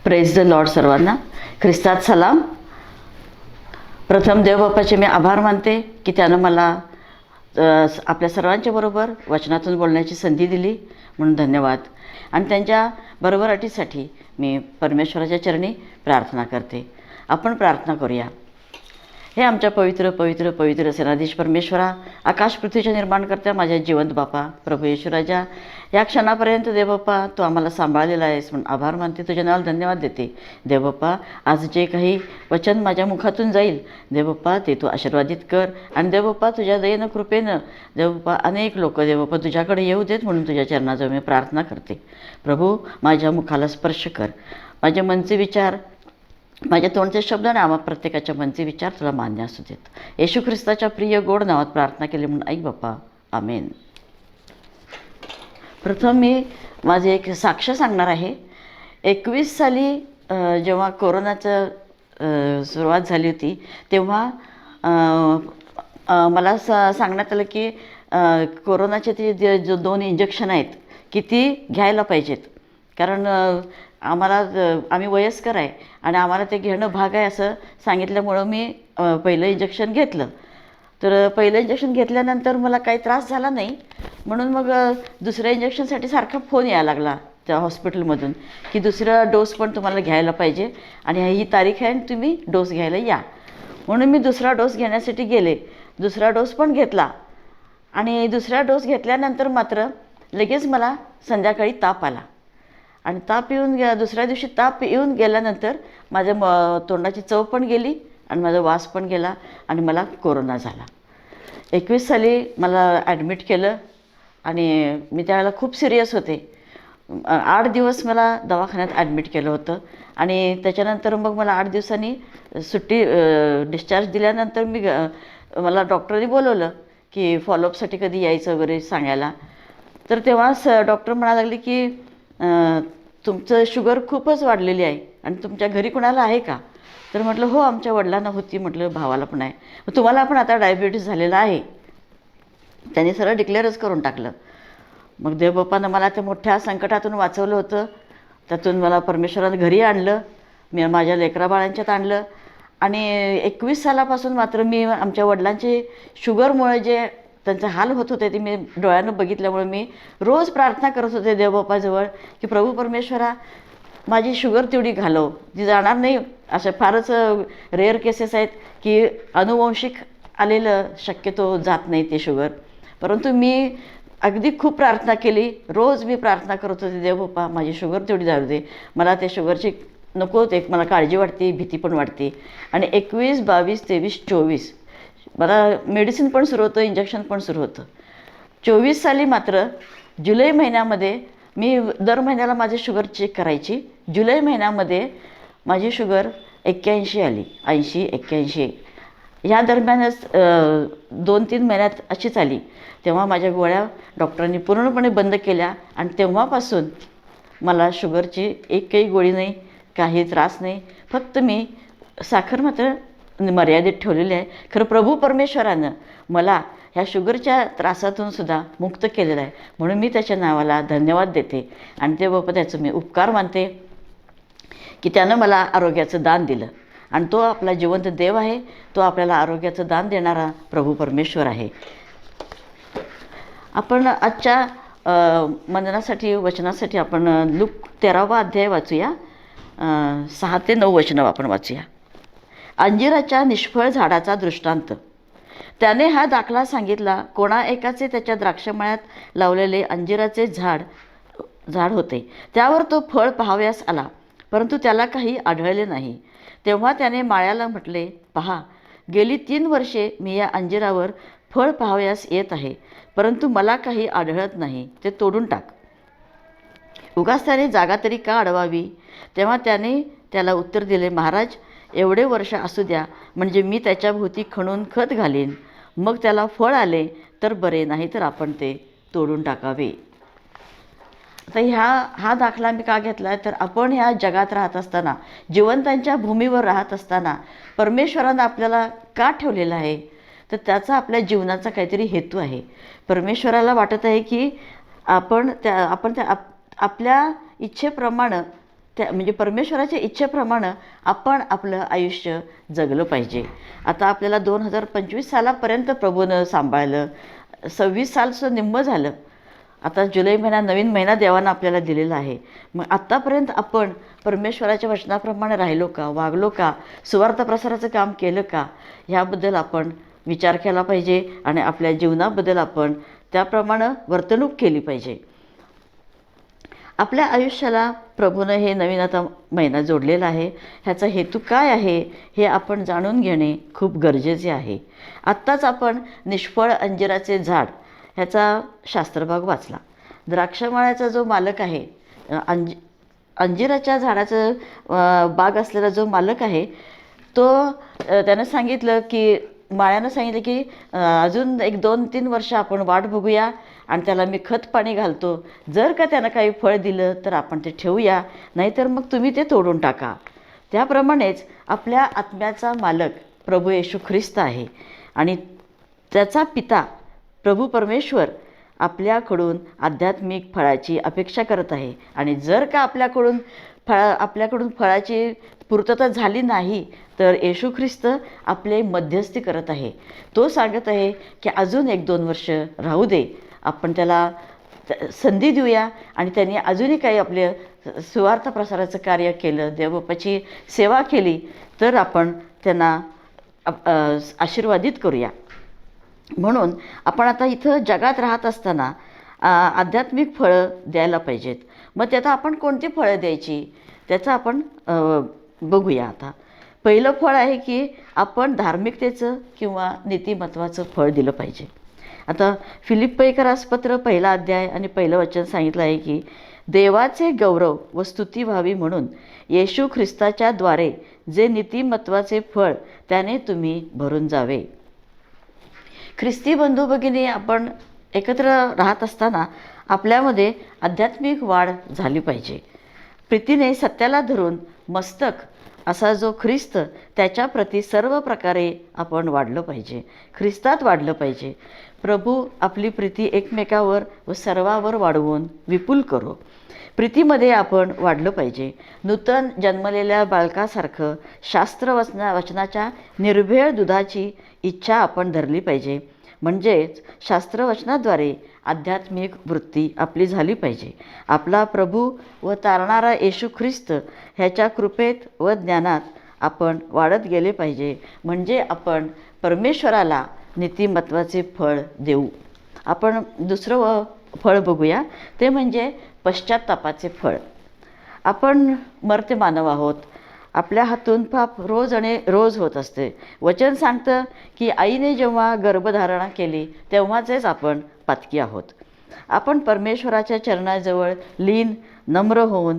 Praise the Lord सर्वांना. ख्रिस्तात सलाम. प्रथम देवबापाचे मी आभार मानते की त्यानं मला आपल्या सर्वांच्या बरोबर वचनातून बोलण्याची संधी दिली, म्हणून धन्यवाद. आणि त्यांच्या बरोबराटीसाठी मी परमेश्वराच्या चरणी प्रार्थना करते. आपण प्रार्थना करूया. हे आमच्या पवित्र पवित्र पवित्र सेनाधीश परमेश्वरा, आकाश पृथ्वीच्या निर्माणकर्त्या माझ्या जिवंत बापा, प्रभू येशू राजा, या क्षणापर्यंत देवबापा तू आम्हाला सांभाळलेला आहेस म्हणून आभार मानते. तुझ्या नावाला धन्यवाद देते. देवबापा, आज जे काही वचन माझ्या मुखातून जाईल देवबापा ते तू आशीर्वादित कर. आणि देवबापा तुझ्या दयेनं कृपेनं देवबापा अनेक लोक देवबापा तुझ्याकडे येऊ देत म्हणून तुझ्या चरणाजवळ मी प्रार्थना करते. प्रभू, माझ्या मुखाला स्पर्श कर. माझे मनचे विचार, माझ्या तोंडचे शब्द आणि आम्हा प्रत्येकाच्या मनचे विचार तुला मान्य असू देत. येशू ख्रिस्ताच्या प्रिय गोड नावात प्रार्थना केली म्हणून ऐक बाप्पा, आमेन. प्रथम मी माझे एक साक्ष सांगणार आहे. 21 साली जेव्हा कोरोनाचं सुरुवात झाली होती तेव्हा मला सांगण्यात आलं की कोरोनाचे ते जो 2 इंजेक्शन आहेत की ती घ्यायला पाहिजेत, कारण आम्ही वयस्कर आहे आणि आम्हाला ते घेणं भाग आहे असं सांगितल्यामुळं मी पहिलं इंजेक्शन घेतलं. तर पहिलं इंजेक्शन घेतल्यानंतर मला काही त्रास झाला नाही, म्हणून मग दुसऱ्या इंजेक्शनसाठी सारखा फोन यायला लागला त्या हॉस्पिटलमधून की दुसरा डोस पण तुम्हाला घ्यायला पाहिजे आणि ही तारीख आहे आणि तुम्ही डोस घ्यायला या. म्हणून मी दुसरा डोस घेण्यासाठी गेले. दुसरा डोस पण घेतला आणि दुसरा डोस घेतल्यानंतर मात्र लगेच मला संध्याकाळी ताप आला. आणि ताप येऊन दुसऱ्या दिवशी ताप येऊन गेल्यानंतर माझ्या तोंडाची चव पण गेली आणि माझा वास पण गेला आणि मला कोरोना झाला. 21 साली मला ॲडमिट केलं आणि मी त्यावेळेला खूप सिरियस होते. 8 दिवस मला दवाखान्यात ॲडमिट केलं होतं आणि त्याच्यानंतर मग मला 8 दिवसांनी सुट्टी डिस्चार्ज दिल्यानंतर मला डॉक्टरने बोलवलं की फॉलोअपसाठी कधी यायचं वगैरे सांगायला. तर तेव्हाच डॉक्टर म्हणायला लागले की तुमचं शुगर खूपच वाढलेली आहे आणि तुमच्या घरी कुणाला आहे का? तर म्हटलं हो, आमच्या वडिलांना होती, म्हटलं भावाला पण आहे, तुम्हाला पण आता डायबिटीस झालेला आहे. त्यांनी सरळ डिक्लेअरच करून टाकलं. मग देवबापानं मला त्या मोठ्या संकटातून वाचवलं होतं. त्यातून मला परमेश्वरानं घरी आणलं, मी माझ्या लेकराबाळांच्यात आणलं. आणि 21 सालापासून मात्र मी आमच्या वडिलांचे शुगरमुळे जे त्यांचे हाल होत होते ते मी डोळ्यानं बघितल्यामुळे मी रोज प्रार्थना करत होते देवबापाजवळ की प्रभू परमेश्वरा, माझी शुगर तेवढी घालव, ती जाणार नाही. अशा फारच रेअर केसेस आहेत की अनुवंशिक आलेलं शक्यतो जात नाही ते शुगर. परंतु मी अगदी खूप प्रार्थना केली. रोज मी प्रार्थना करत होते, देवबापा माझी शुगर तेवढी जाऊ दे, मला ते शुगरची नको, ते मला काळजी वाटते, भीती पण वाटते. आणि 21, 22, 23, 24 मला मेडिसिन पण सुरू होतं, इंजेक्शन पण सुरू होतं. 24 साली मात्र जुलै महिन्यामध्ये मी दर महिन्याला माझी शुगर चेक करायची. जुलै महिन्यामध्ये माझी शुगर 81 आली, 80, 81. ह्या दरम्यानच 2-3 महिन्यात अशीच आली. तेव्हा माझ्या गोळ्या डॉक्टरांनी पूर्णपणे बंद केल्या आणि तेव्हापासून मला शुगरची एकही गोळी नाही, काही त्रास नाही. फक्त मी साखर मात्र मर्यादित ठेवलेली आहे. खरं प्रभू परमेश्वरानं मला ह्या शुगरच्या त्रासातून सुद्धा मुक्त केलेलं आहे, म्हणून मी त्याच्या नावाला धन्यवाद देते. आणि ते बाबा त्याचं मी उपकार मानते की त्यानं मला आरोग्याचं दान दिलं. आणि तो आपला जिवंत देव आहे, तो आपल्याला आरोग्याचं दान देणारा प्रभू परमेश्वर आहे. आपण आजच्या मननासाठी वचनासाठी आपण लूक 13वा अध्याय वाचूया. 6 ते 9 वचनं आपण वाचूया. अंजिराच्या निष्फळ झाडाचा दृष्टांत. त्याने हा दाखला सांगितला. कोणा एकाचे त्याच्या द्राक्षमळ्यात लावलेले अंजिराचे झाड होते. त्यावर तो फळ पाहावयास आला, परंतु त्याला काही आढळले नाही. तेव्हा त्याने माळ्याला म्हटले, पहा, गेली 3 वर्षे मी या अंजिरावर फळ पाहावयास येत आहे, परंतु मला काही आढळत नाही, ते तोडून टाक. उगाच त्याने जागा तरी का अडवावी? तेव्हा त्याने त्याला उत्तर दिले, महाराज, एवढे वर्ष असू द्या, म्हणजे मी त्याच्याभोवती खणून खत घालीन. मग त्याला फळ आले तर बरे, नाही तर आपण ते तोडून टाकावे. आता हा दाखला मी का घेतला आहे, तर आपण ह्या जगात राहत असताना, जिवंतांच्या भूमीवर राहत असताना परमेश्वरानं आपल्याला का ठेवलेलं आहे, तर त्याचा आपल्या जीवनाचा काहीतरी हेतू आहे. परमेश्वराला वाटत आहे की आपण आपल्या इच्छेप्रमाणे म्हणजे परमेश्वराच्या इच्छेप्रमाणे आपण आपलं आयुष्य जगलं पाहिजे. आता आपल्याला 2025 सालापर्यंत प्रभूनं सांभाळलं. 26 सालचं निम्मं झालं. आता जुलै महिना नवीन महिना देवानं आपल्याला दिलेला आहे. मग आत्तापर्यंत आपण परमेश्वराच्या वचनाप्रमाणे राहिलो का, वागलो का, सुवार्थ प्रसाराचं काम केलं का, ह्याबद्दल आपण विचार केला पाहिजे आणि आपल्या जीवनाबद्दल आपण त्याप्रमाणे वर्तणूक केली पाहिजे. आपल्या आयुष्याला प्रभूनं हे नवीन आता महिना जोडलेला आहे. ह्याचा हेतू काय आहे हे आपण जाणून घेणे खूप गरजेचे आहे. आत्ताच आपण निष्फळ अंजिराचे झाड ह्याचा शास्त्रभाग वाचला. द्राक्षमळ्याचा जो मालक आहे, अंजिराच्या झाडाचं बाग असलेला जो मालक आहे, तो त्यानं सांगितलं की माळ्यानं सांगितलं की अजून एक 2-3 वर्ष आपण वाट बघूया आणि त्याला मी खत पाणी घालतो. जर का त्यानं काही फळ दिलं तर आपण ते ठेवूया, नाहीतर मग तुम्ही ते तोडून टाका. त्याप्रमाणेच आपल्या आत्म्याचा मालक प्रभू येशू ख्रिस्त आहे आणि त्याचा पिता प्रभू परमेश्वर आपल्याकडून आध्यात्मिक फळाची अपेक्षा करत आहे. आणि जर का आपल्याकडून फळाची पूर्तता झाली नाही तर येशू ख्रिस्त आपले मध्यस्थी करत आहे. तो सांगत आहे की अजून 1-2 वर्ष राहू दे, आपण त्याला संधी देऊया आणि त्यांनी अजूनही काही आपले सुवार्थ प्रसाराचं कार्य केलं, देवबापाची सेवा केली तर आपण त्यांना आशीर्वादित करूया. म्हणून आपण आता इथं जगात राहत असताना आध्यात्मिक फळं द्यायला पाहिजेत. मग त्यात आपण कोणती फळं द्यायची त्याचं आपण बघूया. आता पहिलं फळ आहे की आपण धार्मिकतेचं किंवा नीतिमत्वाचं फळ दिलं पाहिजे. आता फिलिप्पीकरास पत्र 1 अध्याय आणि 1 वचन सांगितलं आहे की देवाचे गौरव व स्तुती व्हावी म्हणून येशू ख्रिस्ताच्या द्वारे जे नीतिमत्वाचे फळ त्याने तुम्ही भरून जावे. ख्रिस्ती बंधू भगिनी, आपण एकत्र राहत असताना आपल्यामध्ये आध्यात्मिक वाढ झाली पाहिजे. प्रीतीने सत्याला धरून मस्तक असा जो ख्रिस्त, त्याच्याप्रती सर्व प्रकारे आपण वाढलं पाहिजे, ख्रिस्तात वाढलं पाहिजे. प्रभू आपली प्रीती एकमेकावर व सर्वावर वाढवून विपुल करो. प्रीतीमध्ये आपण वाढलं पाहिजे. नूतन जन्मलेल्या बालकासारखं वचनाच्या निर्भेळ दुधाची इच्छा आपण धरली पाहिजे. म्हणजेच शास्त्रवचनाद्वारे आध्यात्मिक वृत्ती आपली झाली पाहिजे. आपला प्रभू व तारणारा येशू ख्रिस्त ह्याच्या कृपेत व ज्ञानात आपण वाढत गेले पाहिजे. म्हणजे आपण परमेश्वराला नीतिमत्वाचे फळ देऊ. आपण दुसरं फळ बघूया, ते म्हणजे पश्चात्तापाचे फळ. आपण मर्त्य मानव आहोत. आपल्या हातून पाप रोज होत असते. वचन सांगतं की आईने जेव्हा गर्भधारणा केली तेव्हाचेच आपण पातकी आहोत. आपण परमेश्वराच्या चरणाजवळ लीन नम्र होऊन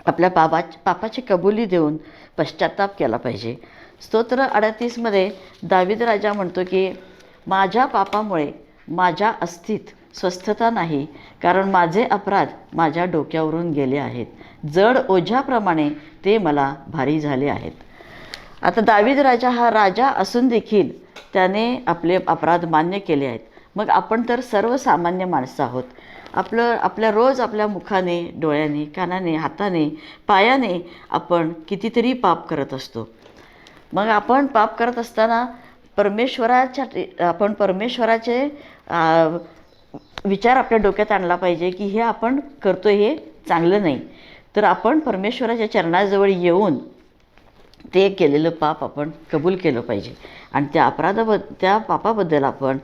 आपल्या पापाची कबुली देऊन पश्चात्ताप केला पाहिजे. स्तोत्र 38 दावीद राजा म्हणतो की माझ्या पापामुळे माझ्या अस्थित स्वस्थता नाही, कारण माझे अपराध माझ्या डोक्यावरून गेले आहेत, जड ओझ्याप्रमाणे ते मला भारी झाले आहेत. आता दावीद राजा हा राजा असून देखील त्याने आपले अपराध मान्य केले आहेत. मग आपण तर सर्वसामान्य माणसं आहोत. आपल्या रोज आपल्या मुखाने, डोळ्याने, कानाने, हाताने, पायाने आपण कितीतरी पाप करत असतो. मग आपण पाप करत असताना आपण परमेश्वराचे विचार आपल्या डोक्यात आणला पाहिजे की हे आपण करतो हे चांगलं नाही. तर आपण परमेश्वराच्या चरणाजवळ येऊन ते केलेलं पाप आपण कबूल केलं पाहिजे आणि त्या पापाबद्दल आपण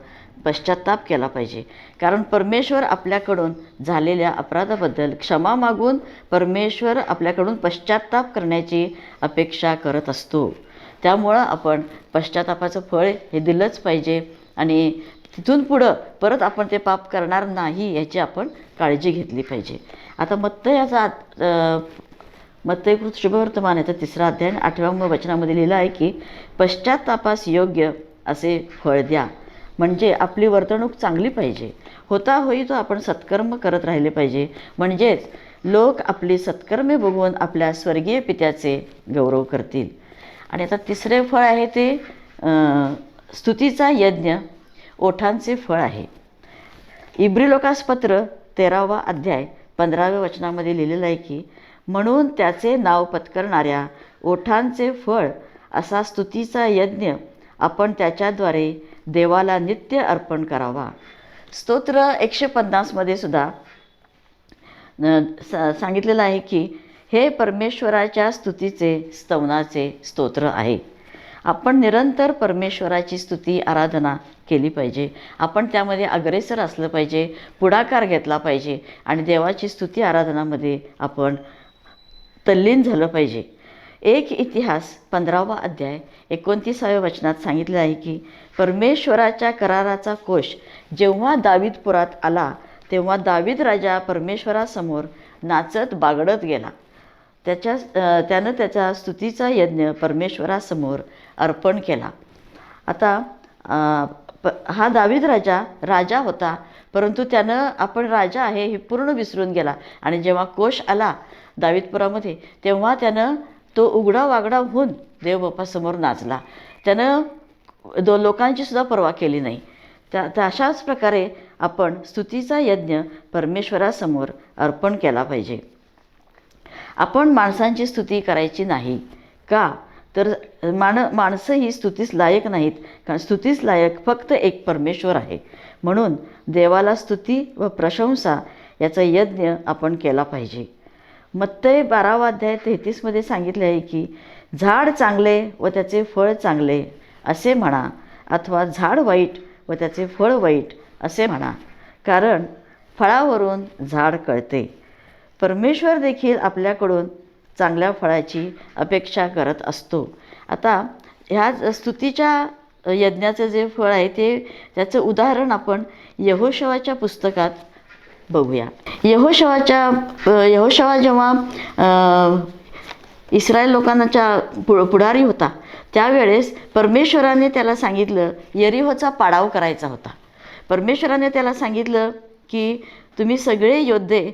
पश्चात्ताप केला पाहिजे. कारण परमेश्वर आपल्याकडून झालेल्या अपराधाबद्दल क्षमा मागून परमेश्वर आपल्याकडून पश्चात्ताप करण्याची अपेक्षा करत असतो. त्यामुळं आपण पश्चात्तापाचं फळ हे दिलंच पाहिजे आणि तिथून पुढं परत आपण ते पाप करणार नाही याची आपण काळजी घेतली पाहिजे. आता मत्तयकृत शुभवर्तमान याचा 3 अध्याय 8व्या वचनामध्ये लिहिलं आहे की पश्चात्तापास योग्य असे फळ द्या. म्हणजे आपली वर्तणूक चांगली पाहिजे. होता होई तो आपण सत्कर्म करत राहिले पाहिजे. म्हणजेच लोक आपली सत्कर्मे बघून आपल्या स्वर्गीय पित्याचे गौरव करतील. आणि आता 3रे फळ आहे ते स्तुतीचा यज्ञ, ओठांचे फळ आहे. इब्री लोकास पत्र 13वा अध्याय 15व्या वचनामध्ये लिहिलेलं आहे की म्हणून त्याचे नाव पत्करणाऱ्या ओठांचे फळ असा स्तुतीचा यज्ञ आपण त्याच्याद्वारे देवाला नित्य अर्पण करावा. स्तोत्र 150 मध्ये सुद्धा सांगितलेलं आहे की हे परमेश्वराच्या स्तुतीचे स्तवनाचे स्तोत्र आहे. आपण निरंतर परमेश्वराची स्तुती आराधना केली पाहिजे. आपण त्यामध्ये अग्रेसर असलं पाहिजे, पुढाकार घेतला पाहिजे आणि देवाची स्तुती आराधनामध्ये आपण तल्लीन झालं पाहिजे. एक इतिहास 15वा अध्याय 29व्या वचनात सांगितले आहे की परमेश्वराच्या कराराचा कोश जेव्हा दावीदपुरात आला तेव्हा दावीद राजा परमेश्वरासमोर नाचत बागडत गेला. त्यानं त्याचा स्तुतीचा यज्ञ परमेश्वरासमोर अर्पण केला. आता हा दावीद राजा होता, परंतु त्यानं आपण राजा आहे हे पूर्ण विसरून गेला आणि जेव्हा कोश आला दावीदपुरामध्ये तेव्हा त्यानं तो उघडा वागडा होऊन देवबापासमोर नाचला. त्यानं लोकांची सुद्धा पर्वा केली नाही. अशाच प्रकारे आपण स्तुतीचा यज्ञ परमेश्वरासमोर अर्पण केला पाहिजे. आपण माणसांची स्तुती करायची नाही. का तर माणसं ही स्तुतीस लायक नाहीत, कारण स्तुतीस लायक फक्त एक परमेश्वर आहे. म्हणून देवाला स्तुती व प्रशंसा याचा यज्ञ आपण केला पाहिजे. मत्तई 12वा अध्याय 33 मध्ये सांगितले आहे की झाड चांगले व त्याचे फळ चांगले असे म्हणा, अथवा झाड वाईट व त्याचे फळ वाईट असे म्हणा, कारण फळावरून झाड कळते. परमेश्वर देखील आपल्याकडून चांगल्या फळाची अपेक्षा करत असतो. आता ह्या स्तुतीच्या यज्ञाचं जे फळ आहे त्याचं उदाहरण आपण यहोशवाच्या पुस्तकात बघूया. यहोशवा जेव्हा इस्रायल लोकांच्या पुढारी होता त्यावेळेस परमेश्वराने त्याला सांगितलं यरीहोचा पाडाव करायचा होता. परमेश्वराने त्याला सांगितलं की तुम्ही सगळे योद्धे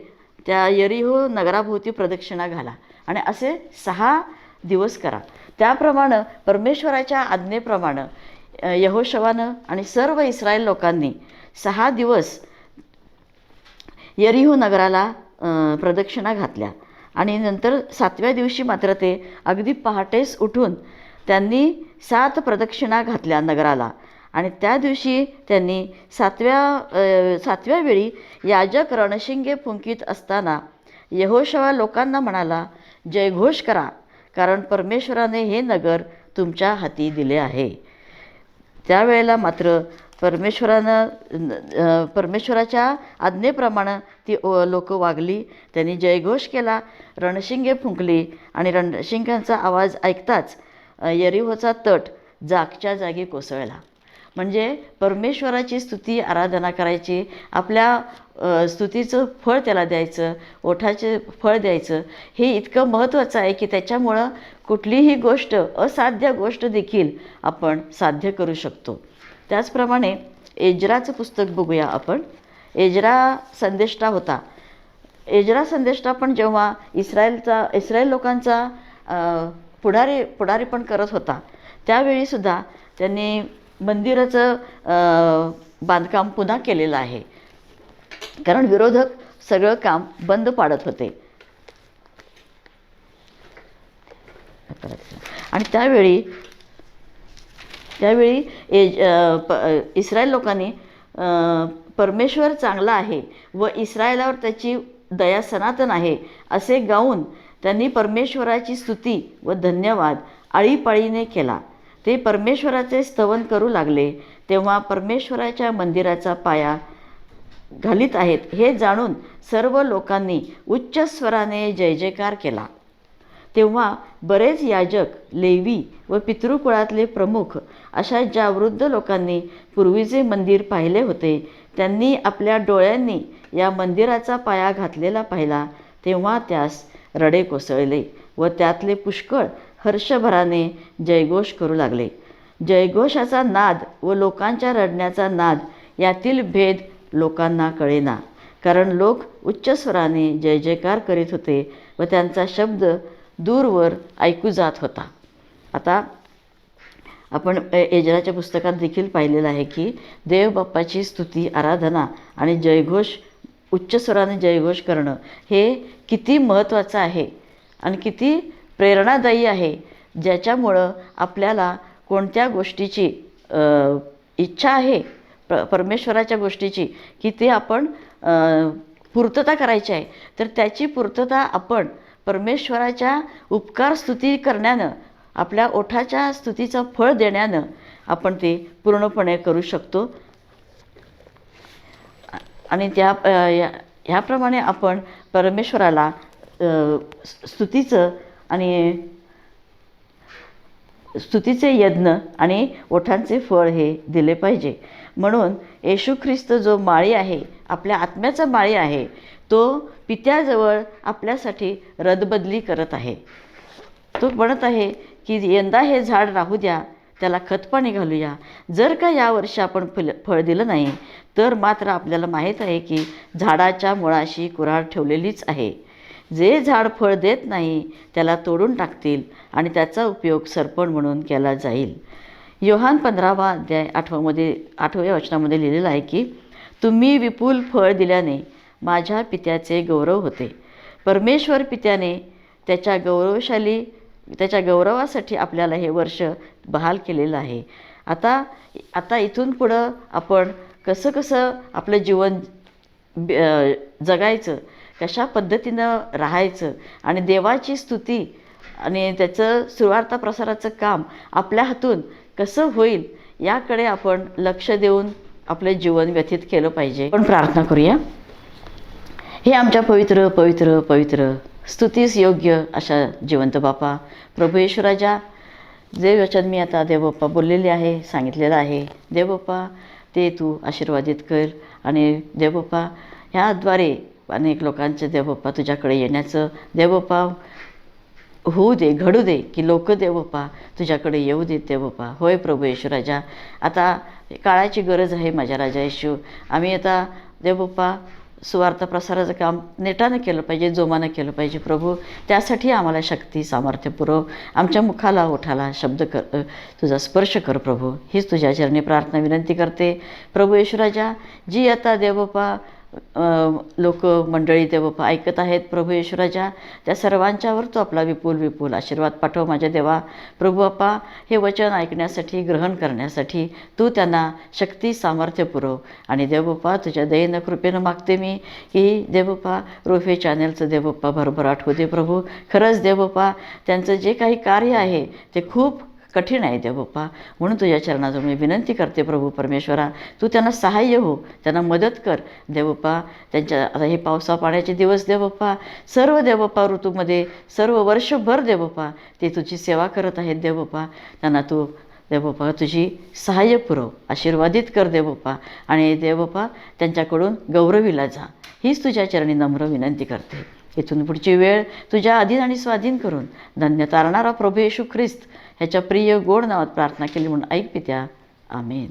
त्या यरीहो नगराभोवती प्रदक्षिणा घाला आणि असे 6 दिवस करा. त्याप्रमाणे परमेश्वराच्या आज्ञेप्रमाणे यहोशवानं आणि सर्व इस्रायल लोकांनी 6 दिवस यरीहो नगराला प्रदक्षिणा घातल्या आणि नंतर 7व्या दिवशी मात्र ते अगदी पहाटेस उठून त्यांनी 7 प्रदक्षिणा घातल्या नगराला. आणि त्या दिवशी त्यांनी 7व्या वेळी याजक रणशिंगे फुंकीत असताना यहोशवा लोकांना म्हणाला, जयघोष करा, कारण परमेश्वराने हे नगर तुमच्या हाती दिले आहे. त्यावेळेला मात्र परमेश्वराच्या आज्ञेप्रमाणे ती लोक वागली. त्यांनी जयघोष केला, रणशिंगे फुंकली आणि रणशिंगांचा आवाज ऐकताच यरीहोचा तट जागच्या जागी कोसळला. म्हणजे परमेश्वराची स्तुती आराधना करायची, आपल्या स्तुतीचं फळ त्याला द्यायचं, ओठाचे फळ द्यायचं, हे इतकं महत्त्वाचं आहे की त्याच्यामुळं कुठलीही गोष्ट, असाध्य गोष्ट देखील आपण साध्य करू शकतो. त्याचप्रमाणे एजराचं पुस्तक बघूया आपण. एजरा संदेष्टा होता. एजरा संदेष्टा पण जेव्हा इस्रायल लोकांचा पुढारी पण करत होता त्यावेळीसुद्धा त्यांनी मंदिराचं बांधकाम पुन्हा केलेलं आहे, कारण विरोधक सगळं काम बंद पाडत होते. आणि त्यावेळी इस्रायल लोकांनी परमेश्वर चांगला आहे व इस्रायलावर त्याची दया सनातन आहे असे गाऊन त्यांनी परमेश्वराची स्तुती व धन्यवाद आळीपाळीने केला. ते परमेश्वराचे स्तवन करू लागले. तेव्हा परमेश्वराच्या मंदिराचा पाया घालीत आहेत हे जाणून सर्व लोकांनी उच्च स्वराने जय जयकार केला. तेव्हा बरेच याजक, लेवी व पितृकुळातले प्रमुख अशा ज्या वृद्ध लोकांनी पूर्वीचे मंदिर पाहिले होते त्यांनी आपल्या डोळ्यांनी या मंदिराचा पाया घातलेला पाहिला. तेव्हा त्यास रडे कोसळले व त्यातले पुष्कळ हर्षभराने जयघोष करू लागले. जयघोषाचा नाद व लोकांच्या रडण्याचा नाद यातील भेद लोकांना कळेना, कारण लोक उच्च स्वराने जय जयकार करीत होते व त्यांचा शब्द दूरवर ऐकू जात होता. आता आपण एजराच्या पुस्तकात देखील पाहिलेलं आहे की देवबाप्पाची स्तुती आराधना आणि जयघोष, उच्च स्वराने जयघोष करणं हे किती महत्त्वाचं आहे आणि किती प्रेरणादायी आहे, ज्याच्यामुळं आपल्याला कोणत्या गोष्टीची इच्छा आहे परमेश्वराच्या गोष्टीची की ते आपण पूर्तता करायची आहे, तर त्याची पूर्तता आपण परमेश्वराच्या उपकार स्तुती करण्यानं, आपल्या ओठाच्या स्तुतीचं फळ देण्यानं आपण ते पूर्णपणे करू शकतो. आणि ह्याप्रमाणे आपण परमेश्वराला स्तुतीचं आणि स्तुतीचे यज्ञ आणि ओठांचे फळ हे दिले पाहिजे. म्हणून येशू ख्रिस्त जो माळी आहे, आपल्या आत्म्याचा माळी आहे, तो पित्याजवळ आपल्यासाठी रदबदली करत आहे. तो म्हणत आहे की यंदा हे झाड राहू द्या, त्याला खतपाणी घालूया. जर का यावर्षी आपण फळ दिलं नाही तर मात्र आपल्याला माहीत आहे की झाडाच्या मुळाशी कुऱ्हाड ठेवलेलीच आहे. जे झाड फळ देत नाही त्याला तोडून टाकतील आणि त्याचा उपयोग सरपण म्हणून केला जाईल. योहान 15वा अध्याय 8व्या वचनामध्ये लिहिलेलं आहे की तुम्ही विपुल फळ दिल्याने माझ्या पित्याचे गौरव होते. परमेश्वर पित्याने त्याच्या गौरवासाठी आपल्याला हे वर्ष बहाल केलेलं आहे. आता इथून पुढं आपण कसं आपलं जीवन जगायचं, कशा पद्धतीनं राहायचं आणि देवाची स्तुती आणि त्याचं सुवार्ता प्रसाराचं काम आपल्या हातून कसं होईल याकडे आपण लक्ष देऊन आपले जीवन व्यतीत केलं पाहिजे. आपण प्रार्थना करूया. हे आमच्या पवित्र पवित्र पवित्र स्तुतीस योग्य अशा जिवंत बापा, प्रभू येशू राजा, जे वचन मी आता देवबाप्पा बोललेले आहे, सांगितलेलं आहे देवबाप्पा, ते तू आशीर्वादित कर. आणि देवबाप्पा ह्याद्वारे अनेक लोकांचे देवबाप्पा तुझ्याकडे येण्याचं देवबाप्पा होऊ दे, घडू दे की लोक देवबाप्पा तुझ्याकडे येऊ देत देवबाप्पा. होय प्रभू येशू राजा, आता काळाची गरज आहे माझ्या राजा येशू. आम्ही आता देवबाप्पा सुवार्ता प्रसाराचं काम नेटानं केलं पाहिजे, जोमानं केलं पाहिजे प्रभू. त्यासाठी आम्हाला शक्ती सामर्थ्य पुरव. आमच्या मुखाला ओठाला शब्द कर, तुझा स्पर्श कर प्रभू. हीच तुझ्या चरणी प्रार्थना विनंती करते प्रभू येशू राजा. जी आता देवबाप्पा लोक मंडळी देवबाप्पा ऐकत आहेत प्रभू येशू राजा, त्या सर्वांच्यावर तू आपला विपुल आशीर्वाद पाठव माझ्या देवा. प्रभू बाप्पा, हे वचन ऐकण्यासाठी, ग्रहण करण्यासाठी तू त्यांना शक्ती सामर्थ्य पुरव. आणि देवबाप्पा तुझ्या दयेनं कृपेनं मागते मी की देवबाप्पा रोफे चॅनलचं देवबाप्पा भरभराट होते प्रभू. खरंच देवबाप्पा त्यांचं जे काही कार्य आहे ते खूप कठीण आहे देवबाप्पा. म्हणून तुझ्या चरणाजवळ मी विनंती करते प्रभू परमेश्वरा, तू त्यांना सहाय्य हो, त्यांना मदत कर देवबाप्पा. त्यांच्या आता हे पावसा पाण्याचे दिवस देवबाप्पा, सर्व देवबाप्पा ऋतूमध्ये सर्व वर्षभर देवबाप्पा ते तुझी सेवा करत आहेत देवबाप्पा. त्यांना तू देवबाप्पा तुझी सहाय्य पुरव, आशीर्वादित कर देवबाप्पा. आणि देवबाप्पा त्यांच्याकडून गौरविला जा, हीच तुझ्या चरणी नम्र विनंती करते. इथून पुढची वेळ तुझ्या अधीन आणि स्वाधीन करून धन्य तारणारा प्रभू येशू ख्रिस्त ह्याच्या प्रिय गोड नावात प्रार्थना केली म्हणून ऐक पित्या. आमेन.